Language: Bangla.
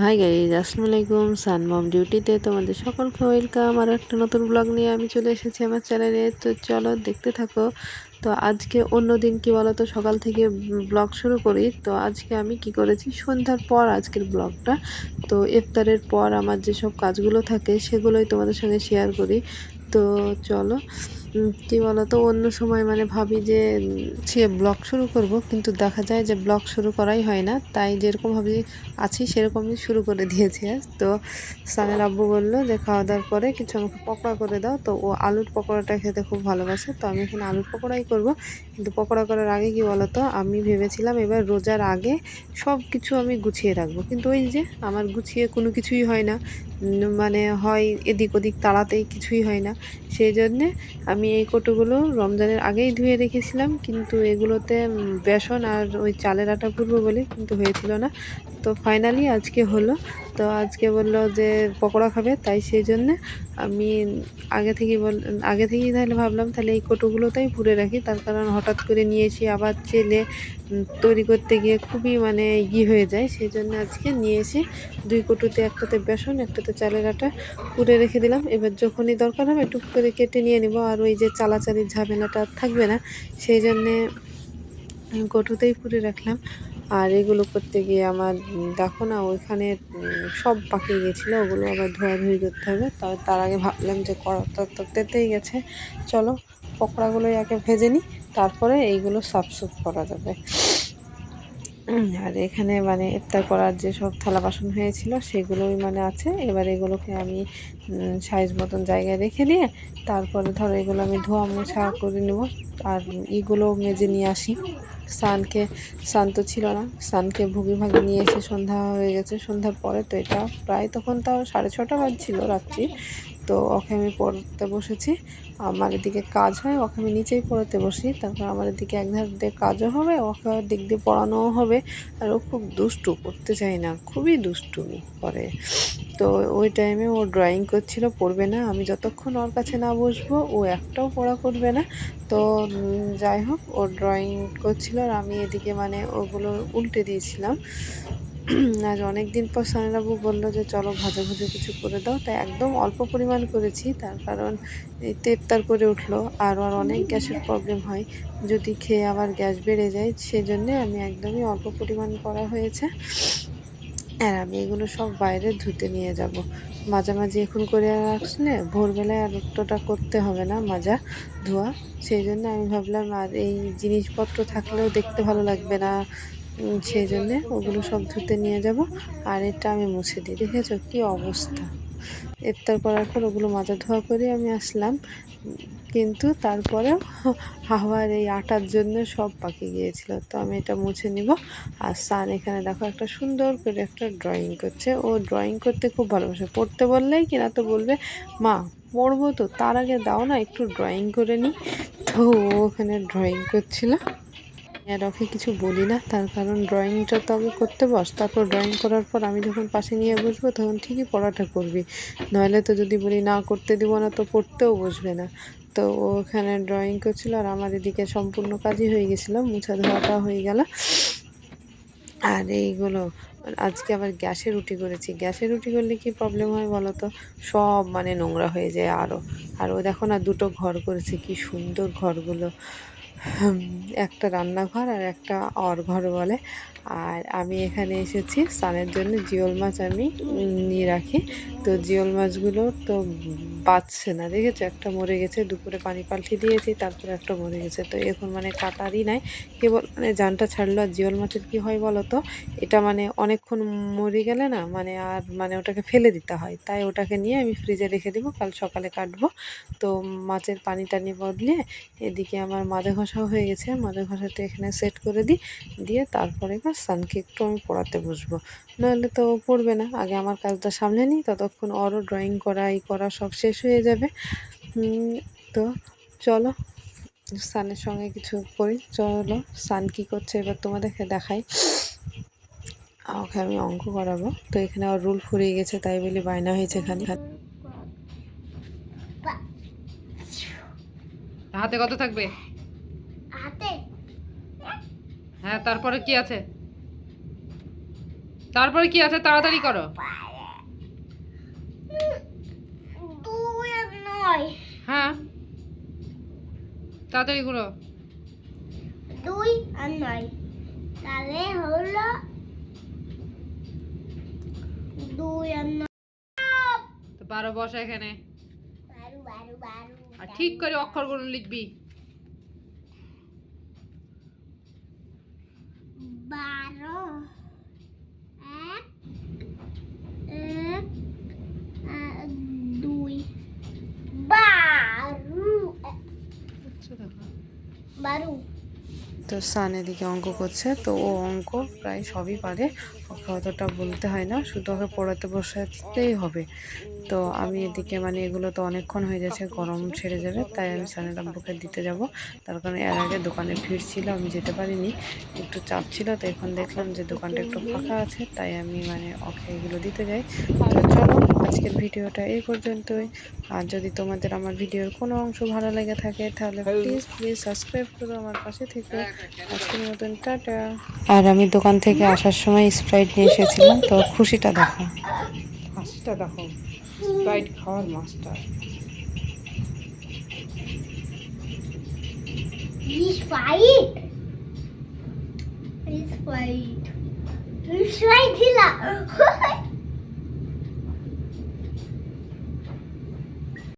হাই গাইজ, আসসালামু আলাইকুম। সানমম ডিউটিতে তোমাদের সকলকে ওয়েলকাম। আর একটা নতুন ব্লগ নিয়ে আমি চলে এসেছি আমার চ্যানেলে। তো চলো দেখতে থাকো। তো আজকে অন্য দিন কি বলো তো, সকাল থেকে ব্লগ শুরু করি। তো আজকে আমি কি করেছি, সন্ধ্যার পর আজকের ব্লগটা। তো ইফতারের পর আমার যেসব কাজগুলো থাকে সেগুলোই তোমাদের সঙ্গে শেয়ার করি। তো চলো। কি বলতো, অন্য সময় মানে ভাবি যে সে ব্লগ শুরু করব, কিন্তু দেখা যায় যে ব্লগ শুরু করাই হয় না। তাই যেরকম ভাবি আছি সেরকমই শুরু করে দিয়েছি আজ। তো সানের আব্বু বললো যে খাওয়া দাওয়ার পরে কিছু আমাকে পকোড়া করে দাও। তো ও আলুর পকোড়াটা খেতে খুব ভালোবাসে, তো আমি এখানে আলুর পকোড়াই করব। কিন্তু পকোড়া করার আগে কি বলতো, আমি ভেবেছিলাম এবার রোজার আগে সব কিছু আমি গুছিয়ে রাখবো, কিন্তু ওই যে আমার গুছিয়ে কোনো কিছুই হয় না। মানে হয় এদিক ওদিক তাড়াতেই কিছুই হয় না। সেই জন্যে আমি এই কৌটোগুলো রমজানের আগেই ধুয়ে রেখেছিলাম, কিন্তু এগুলোতে বেসন আর ওই চালের আটা পুরবো বলে কিন্তু হয়েছিল না। তো ফাইনালি আজকে হলো। তো আজকে বললো যে পকোড়া খাবে, তাই সেই জন্যে আমি আগে থেকেই তাহলে ভাবলাম তাহলে এই কৌটোগুলোতেই পুরে রাখি। তার কারণ হঠাৎ করে নিয়ে এসে আবার চেলে তৈরি করতে গিয়ে খুবই মানে হয়ে যায়। সেই জন্য আজকে নিয়ে এসে দুই কৌটোতে, একটাতে বেসন একটাতে চালের আটা পুড়ে রেখে দিলাম। এবার যখনই দরকার হবে টুক করে কেটে নিয়ে নেব, আর ওই যে চালাচালির ঝামেলাটা আর থাকবে না। সেই জন্যে কৌটোতেই পুড়ে রাখলাম। আর এগুলো করতে গিয়ে আমার দেখো না, ওইখানে সব পাকিয়ে গেছিলো, ওগুলো আবার ধোয়াধুয়ি করতে হবে। তবে তার আগে ভাবলাম যে কড়াটা তো তেতেই গেছে, চলো পকোড়াগুলোই আগে ভেজে নিই, তারপরে এইগুলো সাফ করা যাবে। আর এখানে মানে ইফতার করার যে সব থালা বাসন হয়েছিল সেগুলোই মানে আছে। এবার এগুলোকে আমি সাইজ মতন জায়গায় রেখে দিয়ে তারপরে ধরো এগুলো আমি ধোয়া মোছা করে নেব। আর এগুলো মেজে নিয়ে আসি। সানকে সান তো ছিল না, সানকে ভুগি ভাগে নিয়ে এসে সন্ধ্যা হয়ে গেছে। সন্ধ্যার পরে তো এটা প্রায় তখন তাও 6:30 বাজছিল রাত্রি। তো ওকে আমি পড়তে বসেছি। আমার এদিকে কাজ হয়, ওকে আমি নিচেই পড়াতে বসি। তারপর আমার এদিকে এক ধার দিয়ে কাজও হবে, ওকে দিক দিয়ে পড়ানোও হবে। আর ও খুব দুষ্টু, পড়তে চায় না, খুবই দুষ্টুমি করে। তো ওই টাইমে ও ড্রয়িং করছিল, পড়বে না। আমি যতক্ষণ ওর কাছে না বসবো ও একটাও পড়া করবে না। তো যাই হোক, ও ড্রয়িং করছিল আর আমি এদিকে মানে ওগুলো উল্টে দিয়েছিলাম। আজ অনেক দিন পর সানিবাবু বললো যে চলো ভাজা ভুজো কিছু করে দাও, তাই একদম অল্প পরিমাণ করেছি। তার কারণ এই তো ইফতার করে উঠলো আর ওর অনেক গ্যাসের প্রবলেম হয়, যদি খেয়ে আবার গ্যাস বেড়ে যায়। সেই জন্যে আমি একদমই অল্প পরিমাণ করা হয়েছে। আর আমি এগুলো সব বাইরে ধুতে নিয়ে যাব। মাঝামাঝি এখন করে রাখলে ভোরবেলায় আর অতটা করতে হবে না মাজা ধোয়া। সেই জন্য আমি ভাবলাম আর এই জিনিসপত্র থাকলেও দেখতে ভালো লাগবে না। সেই জন্যে ওগুলো সব ধুতে নিয়ে যাব। আর এটা আমি মুছে দিই, দেখেছো কি অবস্থা। ইফতার করার পর ওগুলো মাজা ধোয়া করে আমি আসলাম, কিন্তু তারপরেও আবার এই আটার জন্য সব পাকিয়ে গিয়েছিল। তো আমি এটা মুছে নিব। আর সান এখানে দেখো একটা সুন্দর করে একটা ড্রয়িং করছে। ও ড্রয়িং করতে খুব ভালোবাসে, পড়তে বললেই কিনা তো বলবে মা পড়বো তো, তার আগে দাও না একটু ড্রয়িং করে নিই। তো ও ওখানে ড্রয়িং করছিল। আর ওকে কিছু বলি না, তার কারণ ড্রয়িংটা তো আগে করতে বস, তারপর ড্রয়িং করার পর আমি যখন পাশে নিয়ে বসবো তখন ঠিকই পড়াটা করবি। নইলে তো যদি বলি না করতে দিব না, তো পড়তেও বসবে না। তো ও ওখানে ড্রয়িং করছিল আর আমার এদিকে সম্পূর্ণ কাজই হয়ে গেছিলো, মুছা ধোয়াটা হয়ে গেল। আর এইগুলো আজকে আবার গ্যাসে রুটি করেছি। গ্যাসে রুটি করলে কি প্রবলেম হয় বলো তো, সব মানে নোংরা হয়ে যায় আরও। আর ও দেখো না, দুটো ঘর করেছে, কি সুন্দর ঘরগুলো। হুম, একটা রান্নাঘর আর একটা ঘর বলে। আর আমি এখানে এসেছি স্নানের জন্য। জিওল মাছ আমি নিয়ে রাখি। তো জিওল মাছগুলো তো বাঁচছে না, দেখেছো একটা মরে গেছে। দুপুরে পানি পাল্টে দিয়েছি, তারপরে একটা মরে গেছে। তো এখন মানে কাটারই নাই, কেবল মানে জানটা ছাড়লো। আর জিওল মাছের কী হয় বলো তো, এটা মানে অনেকক্ষণ মরে গেলে না মানে আর মানে ওটাকে ফেলে দিতে হয়। তাই ওটাকে নিয়ে আমি ফ্রিজে রেখে দিব, কাল সকালে কাটবো। তো মাছের পানি টানি বদলিয়ে এদিকে আমার মাথা ঘষাও হয়ে গেছে। মাথা ঘষাটা এখানে সেট করে দিই, দিয়ে তারপরে এবার সানকে একটু আমি পড়াতে বসবো। নাহলে তো ও পড়বে না। আগে আমার কাজটা সামলে নিই, ততক্ষণ ওরও ড্রয়িং করা এই করা সব শেষ হয়ে যাবে। তো চলো সানের সঙ্গে কিছু করি। চলো সান কী করছে এবার তোমাদেরকে দেখাই। ওকে আমি অঙ্ক করাবো। তো এখানে আর রুল ফুরিয়ে গেছে, তাই বলি বায়না হয়েছে খালি। হাতে কত থাকবে? হাতে হ্যাঁ, তারপরে কি আছে? তারপরে কি আছে তাড়াতাড়ি করো। 2 আর 9। হ্যাঁ তাড়াতাড়ি করো। 2 আর 9 তাহলে হলো 2 আর 9 তো 12 বসা এখানে। 12 আর ঠিক করে অক্ষরগুলো লিখবি। 12 1 2 12 তো সান এদিকে অঙ্ক করছে, তো ও অঙ্ক প্রায় সবই পারে, ওকে অতটা বলতে হয় না, শুধু ওকে পড়াতে বসাতেই হবে। তো আমি এদিকে মানে এগুলো তো অনেকক্ষণ হয়ে যাচ্ছে, গরম ছেড়ে যাবে, তাই আমি সানের আব্বুকে দিতে যাব। তার কারণ এর আগে দোকানে ভিড় ছিল, আমি যেতে পারিনি, একটু চাপ ছিল। তো এখন দেখলাম যে দোকানটা একটু ফাঁকা আছে, তাই আমি মানে ওকে এগুলো দিতে যাই। তো চলো আজকের ভিডিওটা এই পর্যন্তই। আর যদি তোমাদের আমার ভিডিওর কোনো অংশ ভালো লেগে থাকে তাহলে প্লিজ সাবস্ক্রাইব করো, আমার পাশে থেকে। আজকের মতন টাটা। আর আমি দোকান থেকে আসার সময় স্প্রাইট নিয়ে এসেছিলাম, তো খুশিটা দেখো, হাসিটা দেখো, স্প্রাইট খাওয়ার master. He's fight. He's fight. He's fight.